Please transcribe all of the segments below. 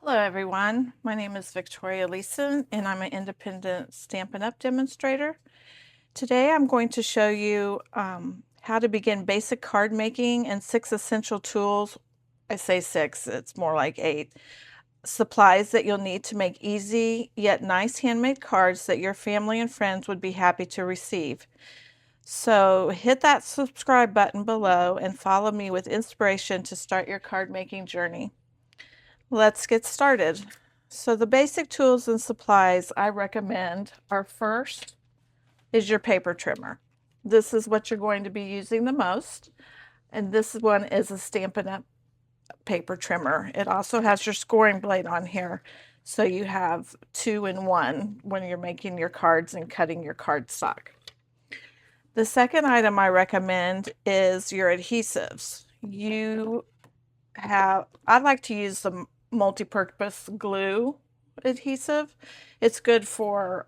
Hello everyone, my name is Victoria Leeson and I'm an independent Stampin' Up! Demonstrator. Today I'm going to show you how to begin basic card making and 6 essential tools. I say 6, it's more like 8. Supplies that you'll need to make easy yet nice handmade cards that your family and friends would be happy to receive. So hit that subscribe button below and follow me with inspiration to start your card making journey. Let's get started. So the basic tools and supplies I recommend are first is your paper trimmer. This is what you're going to be using the most. And this one is a Stampin' Up! Paper trimmer. It also has your scoring blade on here. So you have 2 in 1 when you're making your cards and cutting your cardstock. The second item I recommend is your adhesives. I like to use the multi-purpose glue adhesive. It's good for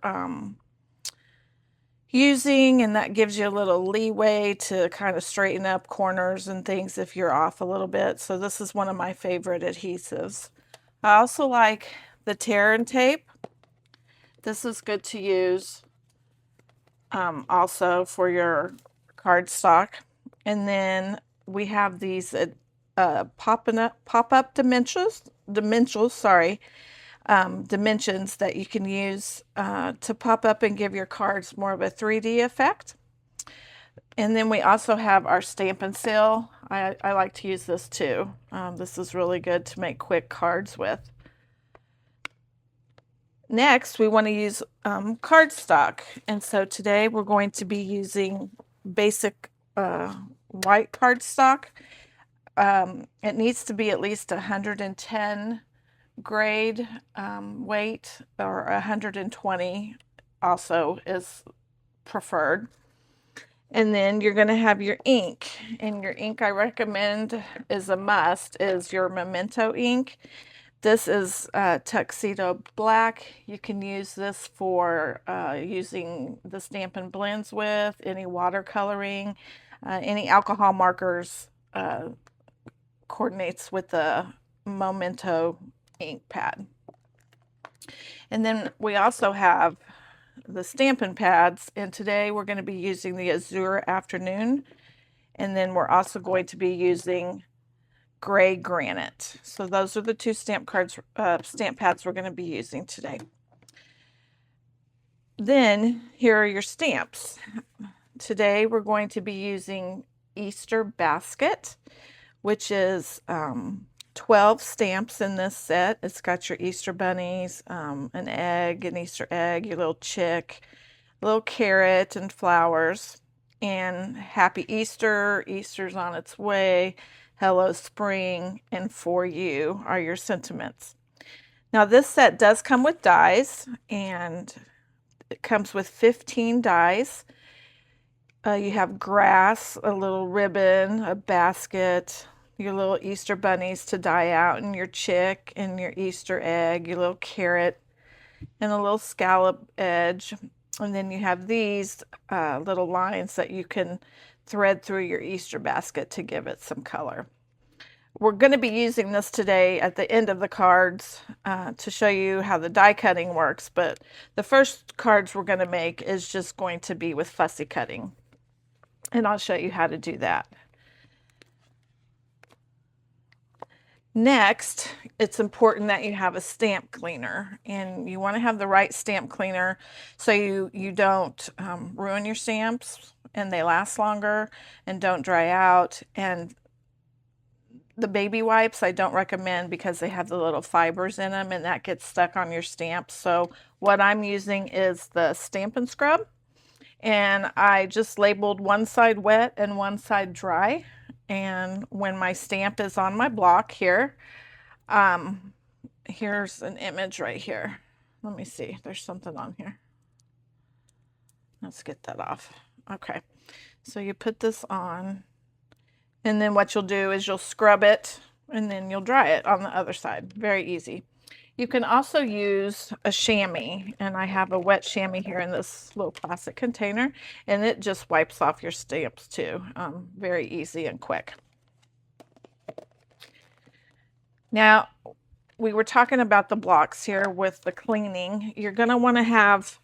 using, and that gives you a little leeway to kind of straighten up corners and things if you're off a little bit. So this is one of my favorite adhesives. I also like the tear and tape. This is good to use also for your cardstock. And then we have these pop-up dimensions that you can use to pop up and give your cards more of a 3D effect. And then we also have our Stampin' Seal. I like to use this too. This is really good to make quick cards with. Next, we want to use cardstock. And so today we're going to be using basic white cardstock. It needs to be at least 110 grade weight, or 120 also is preferred. And then you're going to have your ink, and your ink I recommend is a must is your Memento ink. This is Tuxedo Black. You can use this for using the Stampin' Blends with, any watercoloring, any alcohol markers coordinates with the Memento ink pad. And then we also have the Stampin' pads, and today we're going to be using the Azure Afternoon, and then we're also going to be using Gray Granite. So those are the 2 stamp pads we're going to be using today. Then here are your stamps. Today we're going to be using Easter Basket, which is 12 stamps in this set. It's got your Easter bunnies, an egg, an Easter egg, your little chick, a little carrot and flowers, and Happy Easter, Easter's on its way, Hello Spring, and For You are your sentiments. Now this set does come with dies, and it comes with 15 dies. You have grass, a little ribbon, a basket, your little Easter bunnies to die out, and your chick, and your Easter egg, your little carrot, and a little scallop edge. And then you have these little lines that you can thread through your Easter basket to give it some color. We're going to be using this today at the end of the cards to show you how the die cutting works, but the first cards we're going to make is just going to be with fussy cutting, and I'll show you how to do that. Next, it's important that you have a stamp cleaner, and you want to have the right stamp cleaner so you don't ruin your stamps and they last longer and don't dry out. And the baby wipes I don't recommend because they have the little fibers in them and that gets stuck on your stamps. So what I'm using is the Stampin' Scrub, and I just labeled one side wet and one side dry. And when my stamp is on my block here, here's an image right here. Let me see, there's something on here. Let's get that off. Okay, so you put this on, and then what you'll do is you'll scrub it, and then you'll dry it on the other side. Very easy. You can also use a chamois, and I have a wet chamois here in this little plastic container, and it just wipes off your stamps too. Very easy and quick. Now, we were talking about the blocks here with the cleaning. You're going to want to have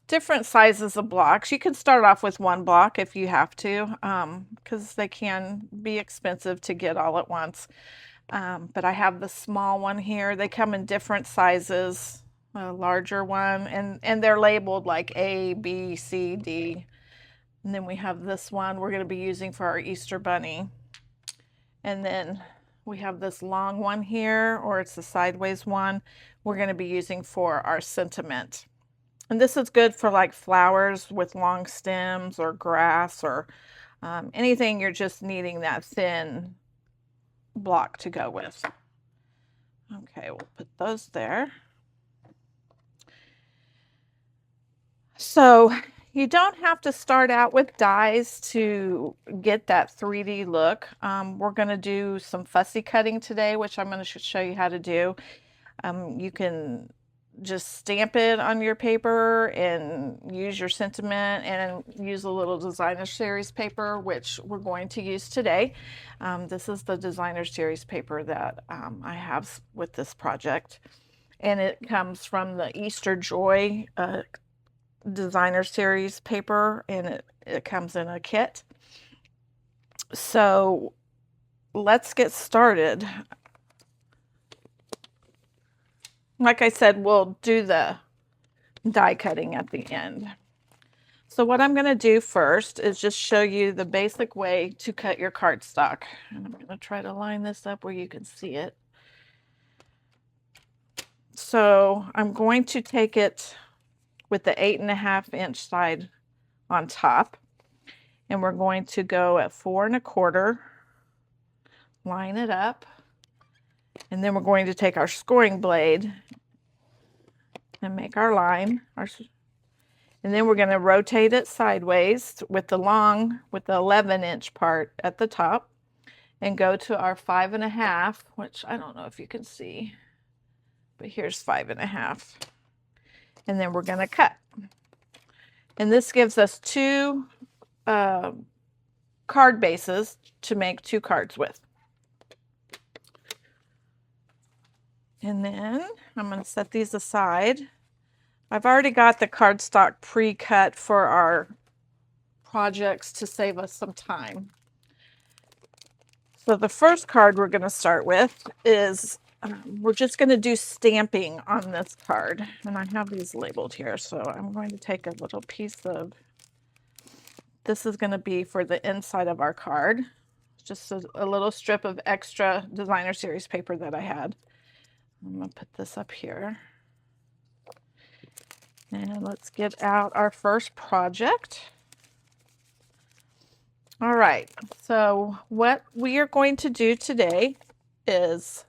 different sizes of blocks. You can start off with one block if you have to, because they can be expensive to get all at once. But I have the small one here. They come in different sizes, a larger one, and they're labeled like A, B, C, D. And then we have this one we're going to be using for our Easter bunny. And then we have this long one here, or it's the sideways one, we're going to be using for our sentiment. And this is good for like flowers with long stems or grass or anything you're just needing that thin block to go with. Okay, we'll put those there. So you don't have to start out with dies to get that 3D look. We're going to do some fussy cutting today, which I'm going to show you how to do. You can just stamp it on your paper and use your sentiment and use a little designer series paper, which we're going to use today. This is the designer series paper that I have with this project, and it comes from the Easter Joy designer series paper, and it comes in a kit. So let's get started. Like I said, we'll do the die cutting at the end. So what I'm going to do first is just show you the basic way to cut your cardstock. And I'm going to try to line this up where you can see it. So I'm going to take it with the 8.5-inch side on top, and we're going to go at 4 1/4, line it up, and then we're going to take our scoring blade and make our line, and then we're going to rotate it sideways with the 11-inch part at the top, and go to our 5 1/2, which I don't know if you can see, but here's 5 1/2, and then we're going to cut. And this gives us 2 card bases to make 2 cards with. And then I'm going to set these aside. I've already got the cardstock pre-cut for our projects to save us some time. So the first card we're going to start with is, we're just going to do stamping on this card. And I have these labeled here, so I'm going to take a little piece of, this is going to be for the inside of our card. Just a little strip of extra designer series paper that I had. I'm going to put this up here. And let's get out our first project. All right, so what we are going to do today is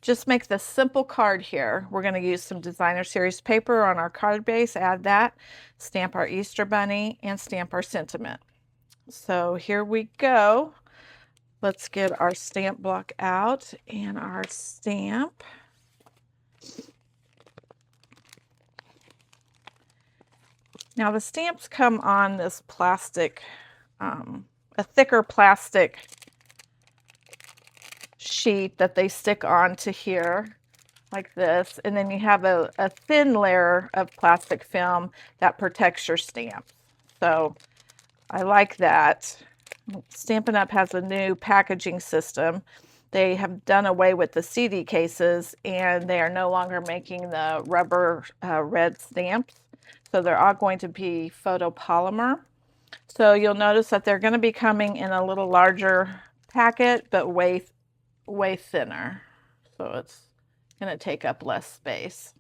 just make this simple card here. We're going to use some designer series paper on our card base, add that, stamp our Easter bunny, and stamp our sentiment. So here we go. Let's get our stamp block out and our stamp. Now the stamps come on this plastic, a thicker plastic sheet that they stick onto here like this, and then you have a thin layer of plastic film that protects your stamps. So I like that. Stampin' Up! Has a new packaging system. They have done away with the CD cases, and they are no longer making the rubber red stamps. So they're all going to be photopolymer. So you'll notice that they're going to be coming in a little larger packet, but way thinner. So it's going to take up less space.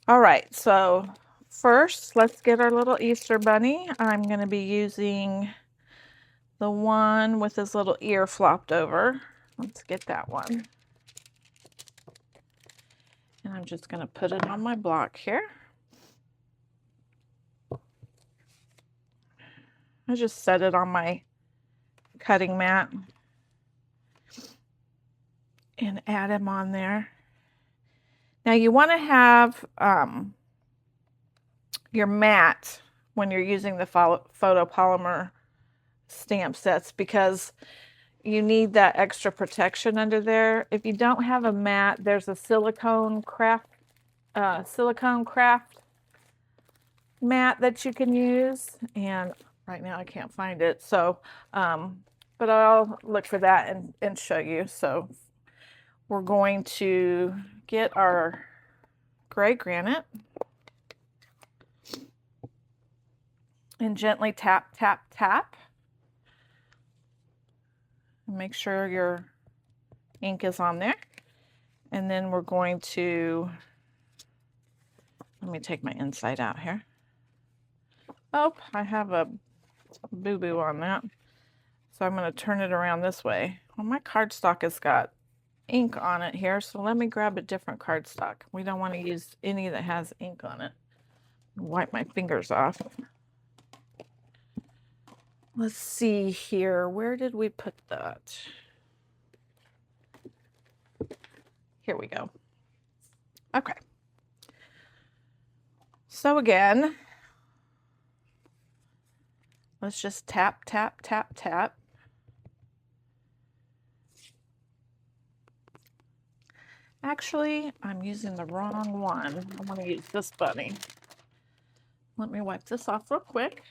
All right, so first let's get our little Easter bunny. I'm going to be using the one with his little ear flopped over. Let's get that one. And I'm just going to put it on my block here. I just set it on my cutting mat and add him on there. Now you want to have your mat when you're using the photopolymer stamp sets, because you need that extra protection under there. If you don't have a mat, there's a silicone craft mat that you can use, and right now I can't find it, so but I'll look for that and show you. So we're going to get our gray granite and gently tap, tap, tap. Make sure your ink is on there. And then we're going to, let me take my inside out here. Oh, I have a boo-boo on that. So I'm going to turn it around this way. Well, my cardstock has got ink on it here, so let me grab a different cardstock. We don't want to use any that has ink on it. Wipe my fingers off. Let's see here. Where did we put that? Here we go. Okay. So again, let's just tap, tap, tap, tap. Actually, I'm using the wrong one. I want to use this bunny. Let me wipe this off real quick.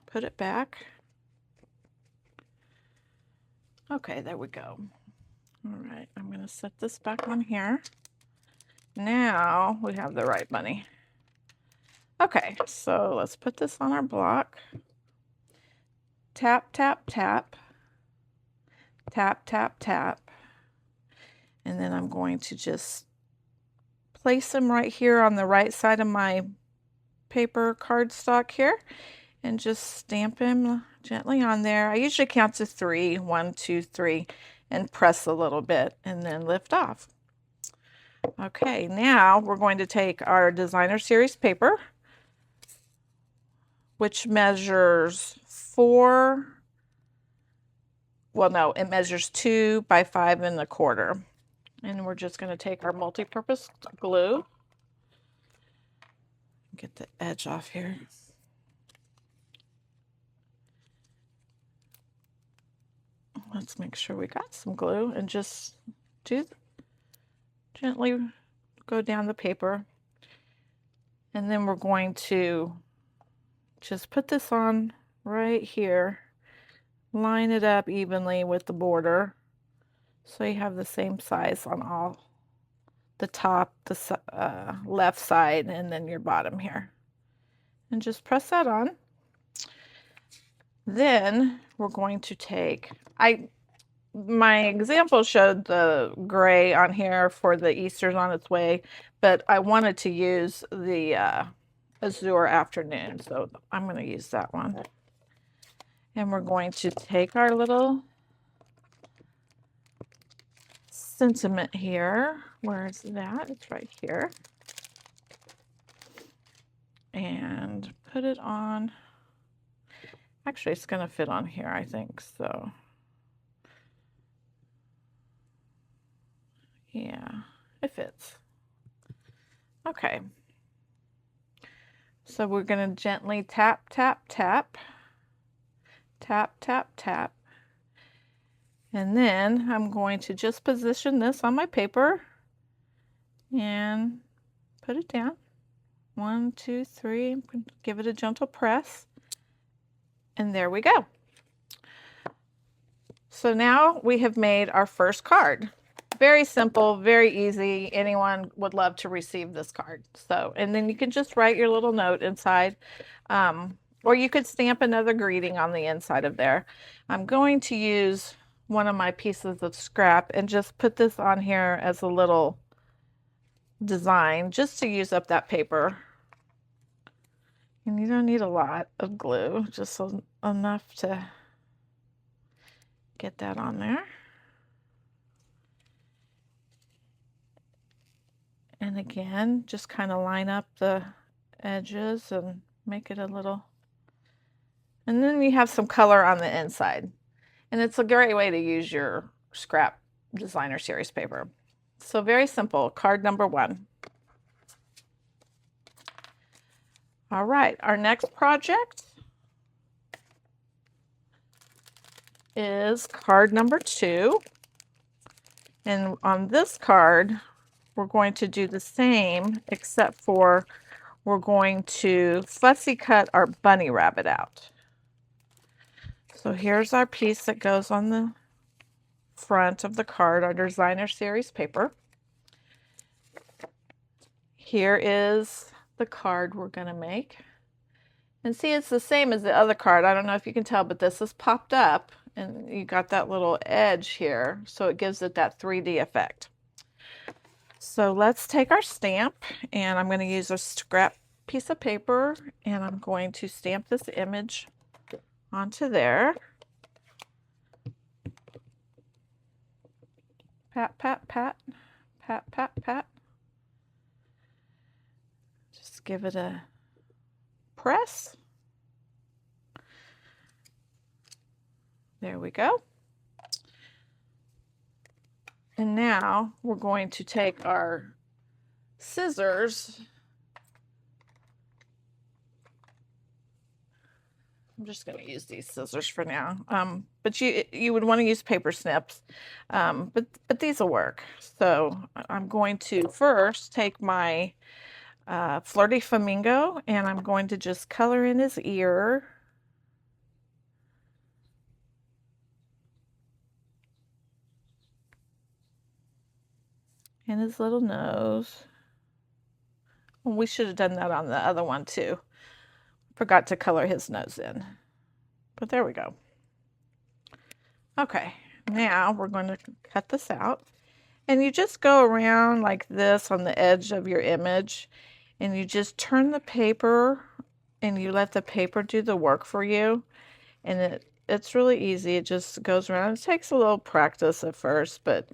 Put it back. Okay, there we go. All right, I'm going to set this back on here. Now we have the right bunny. Okay, so let's put this on our block. Tap, tap, tap. Tap, tap, tap. And then I'm going to just place them right here on the right side of my paper cardstock here and just stamp him gently on there. I usually count to 3, 1, 2, 3, and press a little bit and then lift off. Okay, now we're going to take our designer series paper, which measures 4, well, no, it measures 2 by 5 1/4. And we're just going to take our multi-purpose glue. Get the edge off here. Let's make sure we got some glue and just gently go down the paper. And then we're going to just put this on right here. Line it up evenly with the border. So you have the same size on all the top, the left side, and then your bottom here. And just press that on. Then we're going to take, my example showed the gray on here for the Easter's on its way, but I wanted to use the Azure Afternoon, so I'm going to use that one. And we're going to take our little sentiment here. Where is that? It's right here. And put it on. Actually, it's going to fit on here, I think. So, yeah, it fits. Okay. So we're going to gently tap, tap, tap. Tap, tap, tap. And then I'm going to just position this on my paper and put it down. 1, 2, 3. I'm going to give it a gentle press. And there we go. So now we have made our first card. Very simple, very easy. Anyone would love to receive this card. So, and then you can just write your little note inside. Or you could stamp another greeting on the inside of there. I'm going to use one of my pieces of scrap and just put this on here as a little design just to use up that paper. And you don't need a lot of glue, just enough to get that on there. And again, just kind of line up the edges and make it a little, and then you have some color on the inside. And it's a great way to use your scrap designer series paper. So very simple, card number 1. All right, our next project is card number 2. And on this card, we're going to do the same, except for we're going to fussy cut our bunny rabbit out. So here's our piece that goes on the front of the card, our designer series paper. Here is the card we're going to make. And see, it's the same as the other card. I don't know if you can tell, but this is popped up and you got that little edge here, so it gives it that 3D effect. So let's take our stamp, and I'm going to use a scrap piece of paper, and I'm going to stamp this image onto there. Pat, pat, pat, pat, pat, pat. Just give it a press. There we go. And now we're going to take our scissors. I'm just going to use these scissors for now. But you would want to use paper snips. But these will work. So I'm going to first take my Flirty Flamingo, and I'm going to just color in his ear. And his little nose. Well, we should have done that on the other one too. Forgot to color his nose in. But there we go. Okay, now we're going to cut this out. And you just go around like this on the edge of your image, and you just turn the paper and you let the paper do the work for you. And it's really easy. It just goes around. It takes a little practice at first, but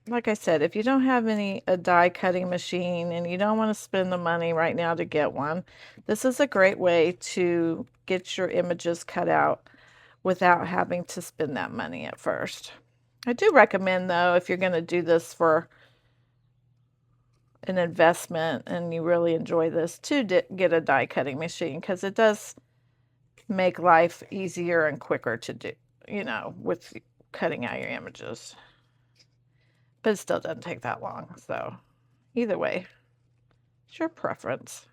like I said, if you don't have a die cutting machine and you don't want to spend the money right now to get one, this is a great way to get your images cut out without having to spend that money at first. I do recommend, though, if you're going to do this for an investment and you really enjoy this, to get a die cutting machine, because it does make life easier and quicker to do, with cutting out your images. But it still doesn't take that long. So either way, it's your preference.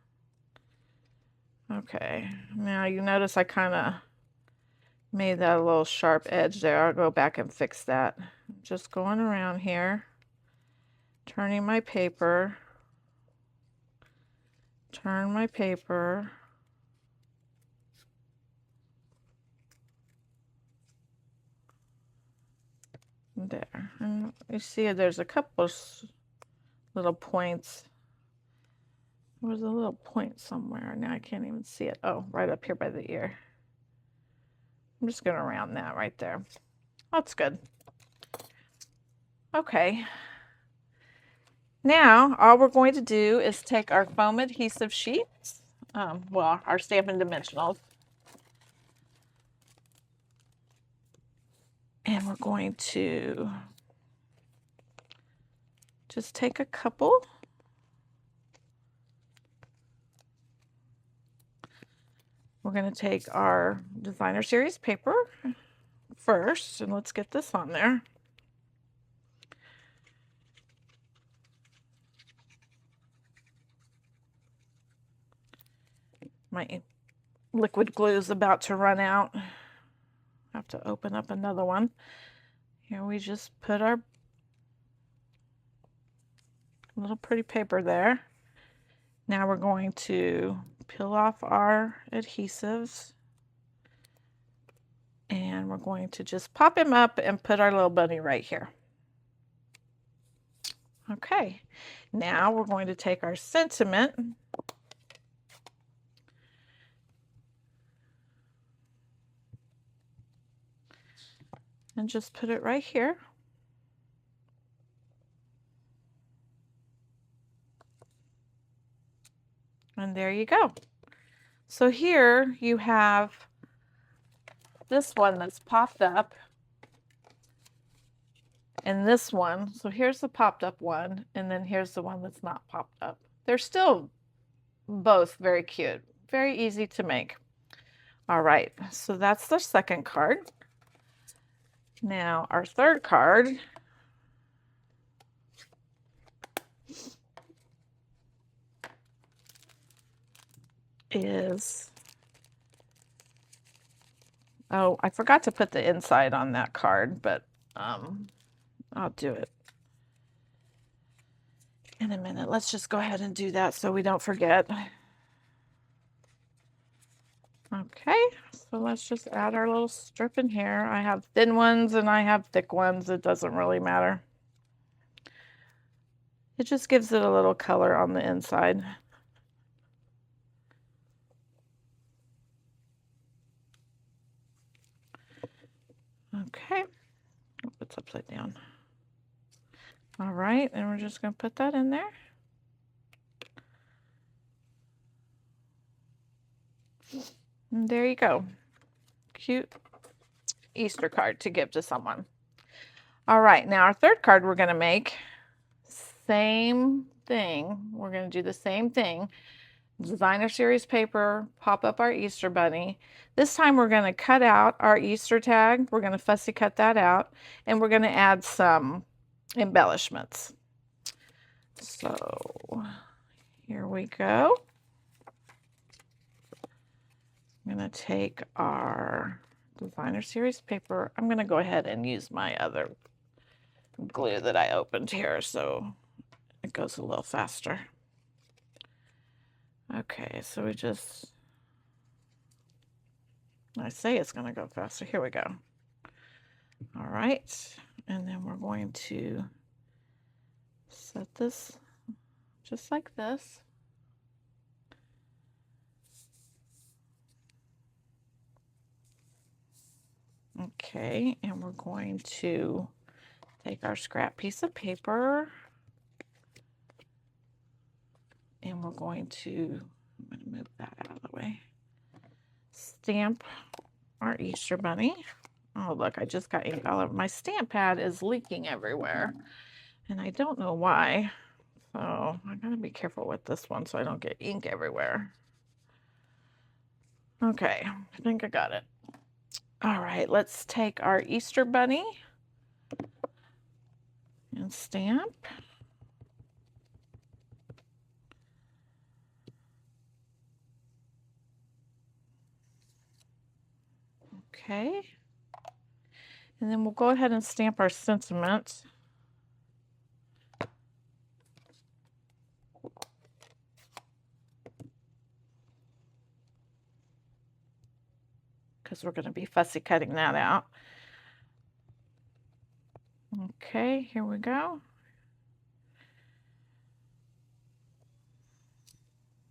Okay, now you notice I kind of made that a little sharp edge there. I'll go back and fix that. Just going around here, turning my paper, turn my paper. There, and you see there's a couple of little points. There was a little point somewhere. Now I can't even see it. Oh, right up here by the ear. I'm just going to round that right there. That's good. Okay. Now, all we're going to do is take our foam adhesive sheets, our Stampin' Dimensionals, and we're going to just take a couple. We're going to take our designer series paper first, and let's get this on there. My liquid glue is about to run out. I have to open up another one. Here we just put our little pretty paper there. Now we're going to peel off our adhesives, and we're going to just pop him up and put our little bunny right here. Okay, now we're going to take our sentiment and just put it right here. And there you go. So here you have this one that's popped up, and this one. So here's the popped up one, and then here's the one that's not popped up. They're still both very cute, very easy to make. All right, so that's the second card. Now our third card is, oh, I forgot to put the inside on that card, but I'll do it in a minute. Let's just go ahead and do that so we don't forget. Okay, so let's just add our little strip in here. I have thin ones and I have thick ones. It doesn't really matter. It just gives it a little color on the inside. Okay, it's upside down. All right, and we're just going to put that in there. And there you go. Cute Easter card to give to someone. All right, now our third card we're going to make, same thing. We're going to do the same thing. Designer series paper, pop up our Easter bunny. This time we're going to cut out our Easter tag. We're going to fussy cut that out, and we're going to add some embellishments. So here we go. I'm going to take our designer series paper. I'm going to go ahead and use my other glue that I opened here so it goes a little faster. Okay, so we just, I say it's going to go faster. Here we go. All right, and then we're going to set this just like this. Okay, and we're going to take our scrap piece of paper and we're going to, I'm going to move that out of the way, stamp our Easter bunny. Oh, look, I just got ink all over. My stamp pad is leaking everywhere, and I don't know why. So I gotta be careful with this one so I don't get ink everywhere. Okay, I think I got it. All right, let's take our Easter bunny and stamp. Okay. And then we'll go ahead and stamp our sentiment. Because we're going to be fussy cutting that out. Okay, here we go.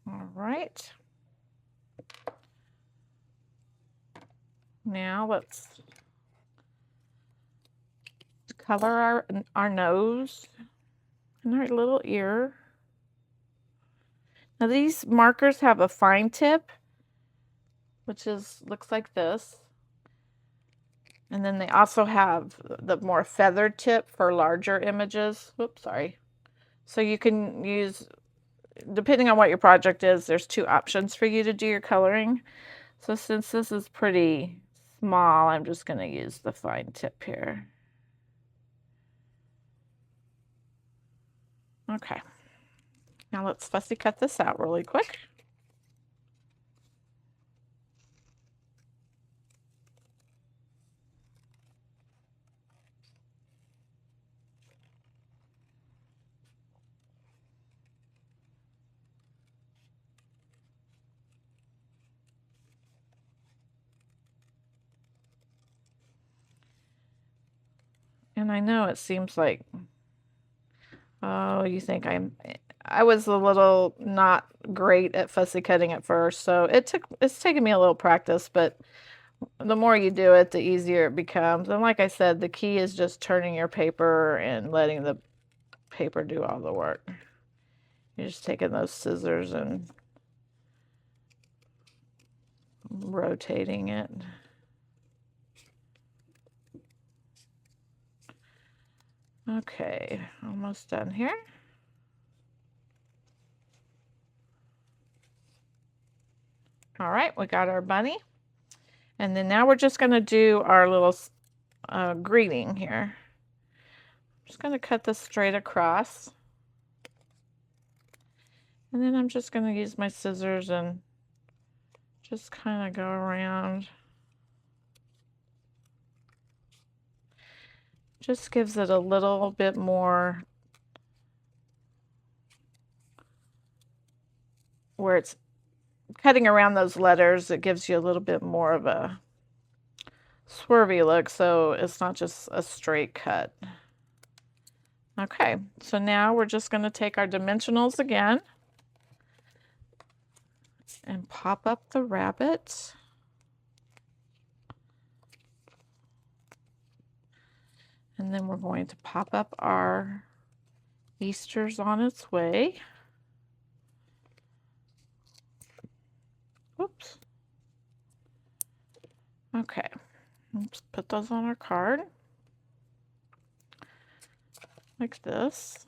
All right. Now let's color our nose and our little ear. Now these markers have a fine tip, which looks like this. And then they also have the more feathered tip for larger images. Whoops, sorry. So you can use, depending on what your project is, there's two options for you to do your coloring. So since this is pretty small, I'm just going to use the fine tip here. Okay. Now let's fussy cut this out really quick. And I know it seems like, oh, you think I was a little not great at fussy cutting at first, so it's taken me a little practice, but the more you do it, the easier it becomes. And like I said, the key is just turning your paper and letting the paper do all the work. You're just taking those scissors and rotating it. Okay, almost done here. All right, we got our bunny. And then now we're just going to do our little greeting here. I'm just going to cut this straight across. And then I'm just going to use my scissors and just kind of go around. Just gives it a little bit more where it's cutting around those letters. It gives you a little bit more of a swervy look, so it's not just a straight cut. Okay, so now we're just going to take our dimensionals again and pop up the rabbit. And then we're going to pop up our Easter's on its way. Oops. Okay, let's put those on our card like this.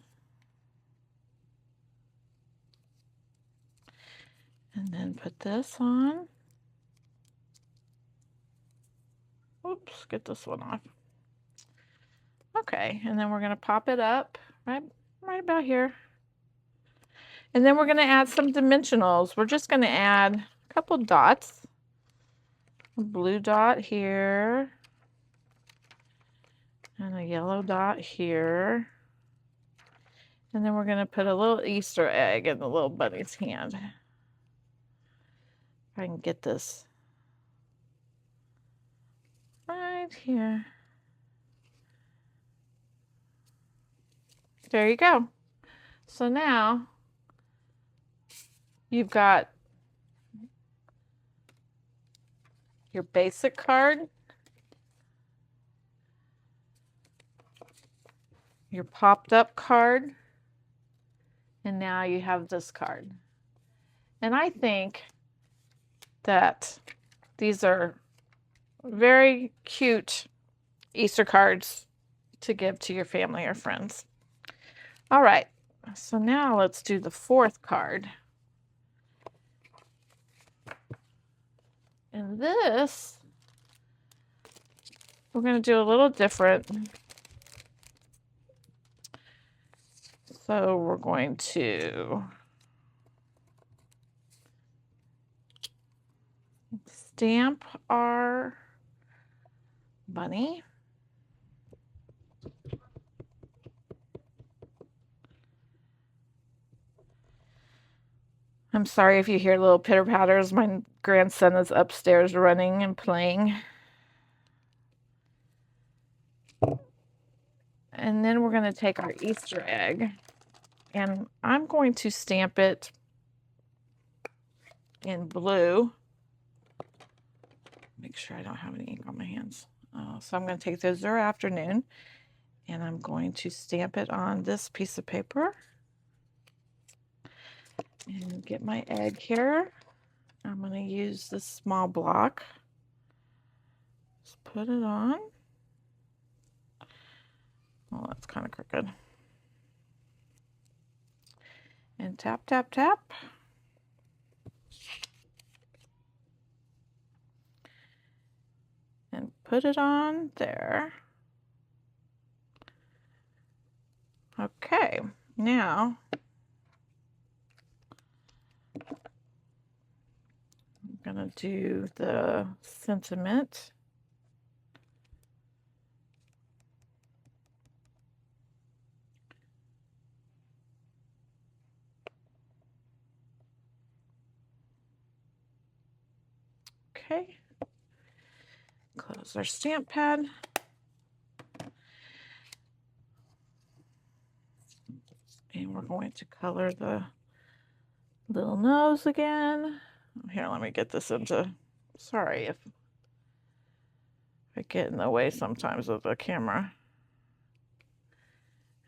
And then put this on. Oops, get this one off. Okay, and then we're going to pop it up right about here. And then we're going to add some dimensionals. We're just going to add a couple dots. A blue dot here. And a yellow dot here. And then we're going to put a little Easter egg in the little bunny's hand. If I can get this right here. There you go. So now you've got your basic card, your popped up card, and now you have this card. And I think that these are very cute Easter cards to give to your family or friends. All right, so now let's do the fourth card. And this, we're going to do a little different. So we're going to stamp our bunny. I'm sorry if you hear little pitter patters. My grandson is upstairs running and playing. And then we're going to take our Easter egg, and I'm going to stamp it in blue. Make sure I don't have any ink on my hands. So I'm going to take this afternoon, and I'm going to stamp it on this piece of paper. And get my egg here. I'm going to use this small block. Just put it on. Oh, that's kind of crooked. And tap, tap, tap. And put it on there. Okay, now I'm gonna do the sentiment. Okay, close our stamp pad. And we're going to color the little nose again. Here, let me get this into, sorry if I get in the way sometimes of the camera.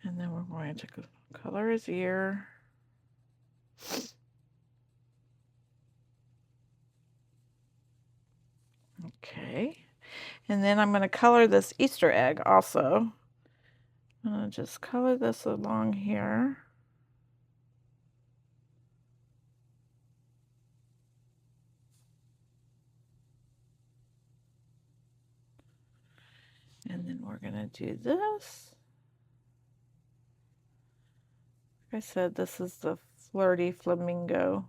And then we're going to color his ear. Okay, and then I'm going to color this Easter egg also. I'm going to just color this along here. And we're going to do this. Like I said, this is the Flirty Flamingo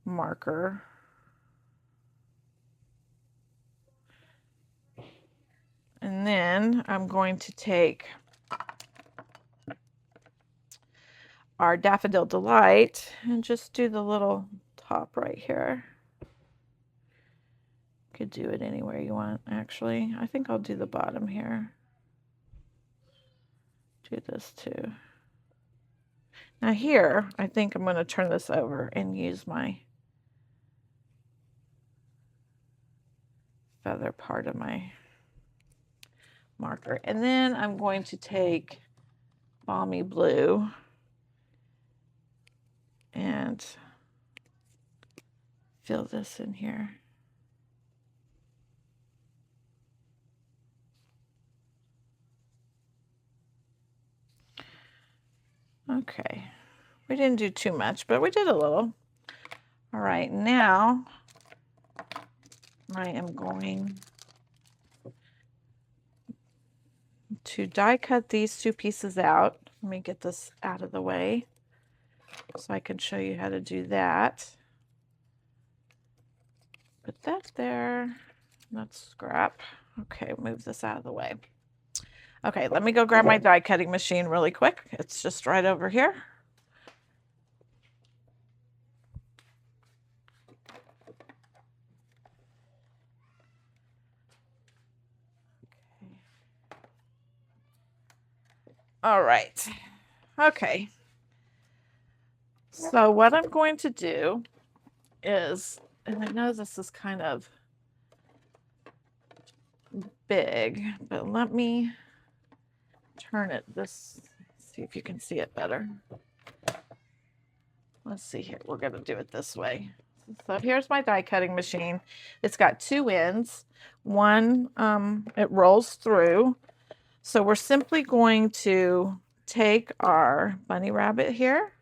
marker. And then I'm going to take our Daffodil Delight and just do the little top right here. You could do it anywhere you want, actually. I think I'll do the bottom here. Do this too. Now here, I think I'm going to turn this over and use my feather part of my marker. And then I'm going to take Balmy Blue and fill this in here. Okay, we didn't do too much, but we did a little. All right, now I am going to die cut these two pieces out. Let me get this out of the way so I can show you how to do that. Put that there. That's scrap. Okay, move this out of the way. Okay, let me go grab my die cutting machine really quick. It's just right over here. All right. Okay. So what I'm going to do is, and I know this is kind of big, but let me turn it this, see if you can see it better. Let's see here. We're going to do it this way. So here's my die cutting machine. It's got two ends. One, it rolls through. So we're simply going to take our bunny rabbit here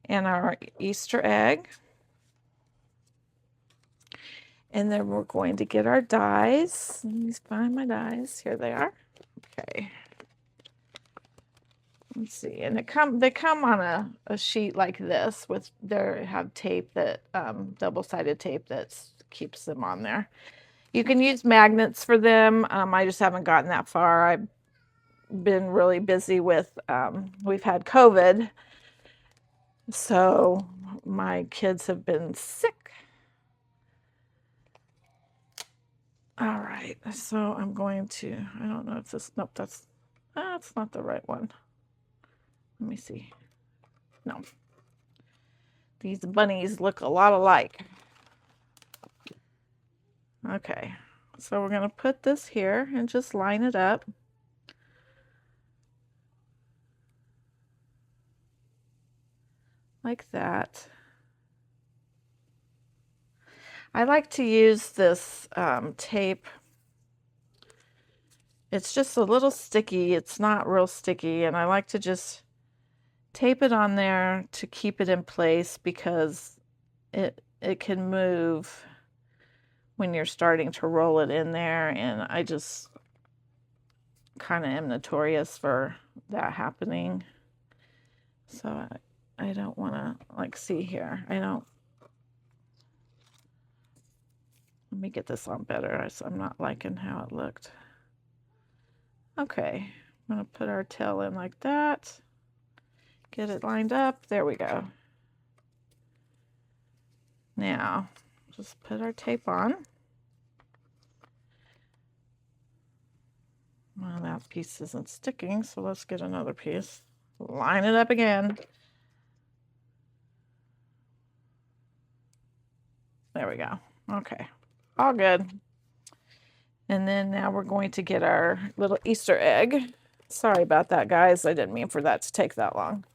and our Easter egg. And then we're going to get our dies. Let me find my dies. Here they are. Okay. Let's see. And they come on a sheet like this with, they have tape that, double-sided tape that keeps them on there. You can use magnets for them. I just haven't gotten that far. I've been really busy with, we've had COVID. So my kids have been sick. All right, so I'm going to, I don't know if this, nope, that's not the right one. Let me see. No. These bunnies look a lot alike. Okay, so we're going to put this here and just line it up. Like that. I like to use this tape. It's just a little sticky. It's not real sticky, and I like to just tape it on there to keep it in place because it can move when you're starting to roll it in there, and I just kind of am notorious for that happening. So I don't want to, like, see here. Let me get this on better. I'm not liking how it looked. Okay, I'm going to put our tail in like that. Get it lined up. There we go. Now, just put our tape on. Well, that piece isn't sticking, so let's get another piece. Line it up again. There we go. Okay, all good. And then now we're going to get our little Easter egg. Sorry about that, guys. I didn't mean for that to take that long.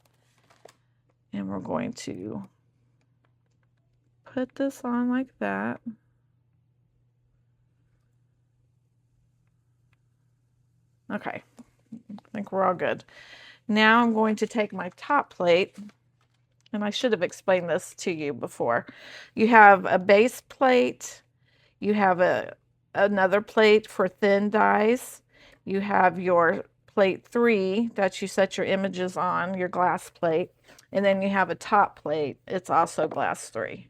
And we're going to put this on like that. Okay, I think we're all good. Now I'm going to take my top plate, and I should have explained this to you before. You have a base plate, you have a another plate for thin dies. You have your plate 3 that you set your images on, your glass plate, and then you have a top plate. It's also glass 3.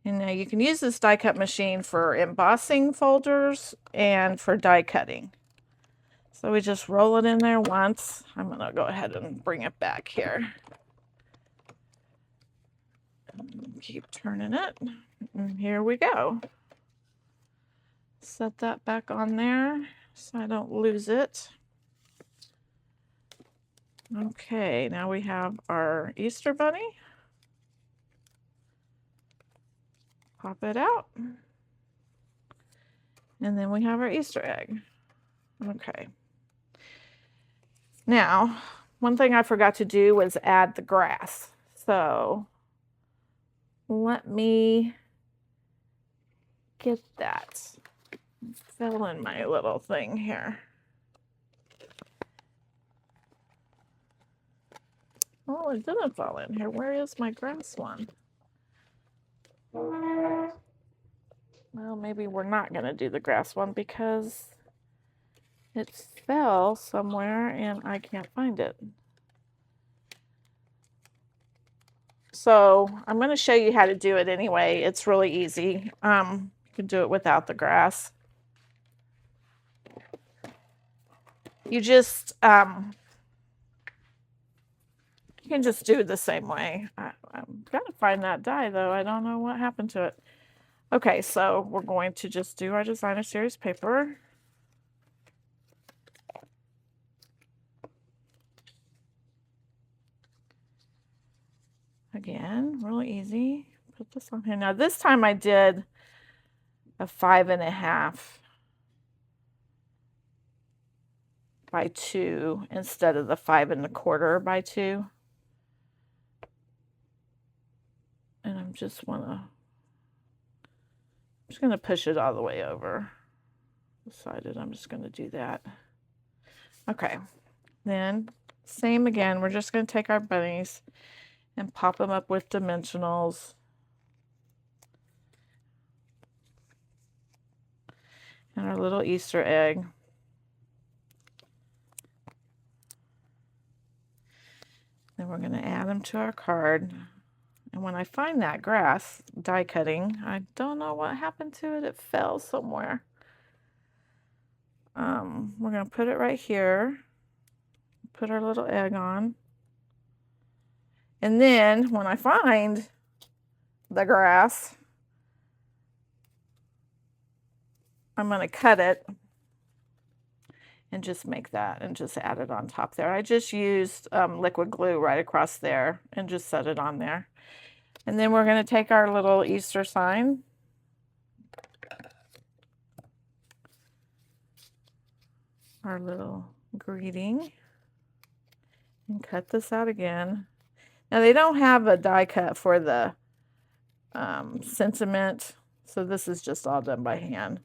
And now you can use this die cut machine for embossing folders and for die cutting. So we just roll it in there once. I'm going to go ahead and bring it back here. Keep turning it. And here we go. Set that back on there so I don't lose it. Okay, now we have our Easter bunny. Pop it out. And then we have our Easter egg. Okay. Now, one thing I forgot to do was add the grass. So let me get that. Fell in my little thing here. Oh, it didn't fall in here. Where is my grass one? Well, maybe we're not going to do the grass one because it fell somewhere and I can't find it. So I'm going to show you how to do it anyway. It's really easy. You can do it without the grass. You just you can just do it the same way. I'm gonna find that die though. I don't know what happened to it. Okay, so we're going to just do our designer series paper. Again, really easy. Put this on here. Now this time I did a 5.5 by 2 instead of the 5.25 by 2. And I'm just gonna push it all the way over. Decided I'm just gonna do that. Okay, then same again. We're just gonna take our bunnies and pop them up with dimensionals. And our little Easter egg. Then we're gonna add them to our card. And when I find that grass die cutting, I don't know what happened to it. It fell somewhere. We're going to put it right here. Put our little egg on. And then when I find the grass, I'm going to cut it and just make that and just add it on top there. I just used liquid glue right across there and just set it on there. And then we're going to take our little Easter sign. Our little greeting. And cut this out again. Now they don't have a die cut for the sentiment, so this is just all done by hand.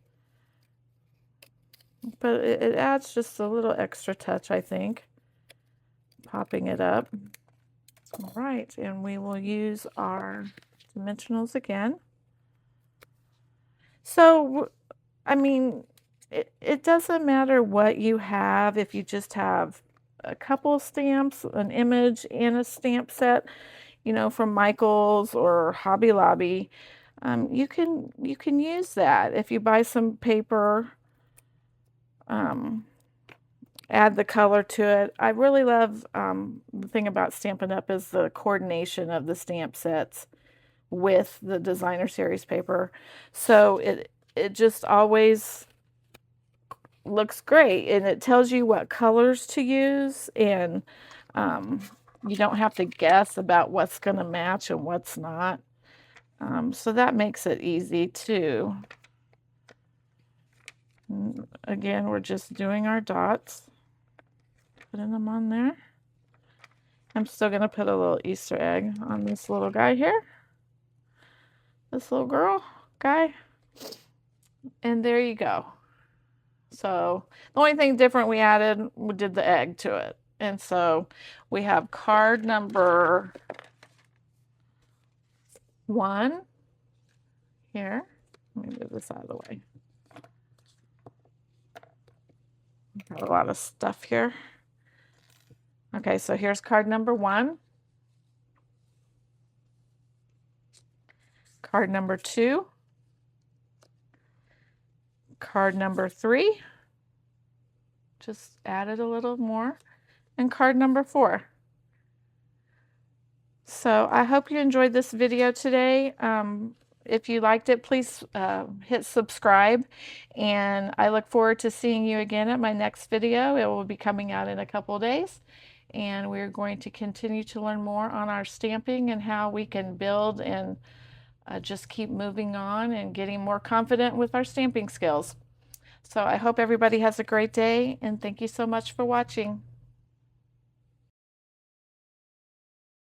But it adds just a little extra touch, I think. Popping it up. All right, and we will use our dimensionals again. So, I mean, it doesn't matter what you have. If you just have a couple of stamps, an image, and a stamp set, you know, from Michael's or Hobby Lobby, you can use that. If you buy some paper, add the color to it. I really love the thing about Stampin' Up! Is the coordination of the stamp sets with the designer series paper. So it just always looks great, and it tells you what colors to use, and you don't have to guess about what's going to match and what's not. So that makes it easy too. And again, we're just doing our dots. Putting them on there. I'm still going to put a little Easter egg on this little guy here. This little girl, guy. And there you go. So the only thing different we added, we did the egg to it. And so we have card number 1 here. Let me move this out of the way. Got a lot of stuff here. Okay, so here's card number 1. Card number 2. Card number 3. Just added a little more. And card number 4. So I hope you enjoyed this video today. If you liked it, please hit subscribe, and I look forward to seeing you again at my next video. It will be coming out in a couple of days, and we're going to continue to learn more on our stamping and how we can build and just keep moving on and getting more confident with our stamping skills. So I hope everybody has a great day, and thank you so much for watching.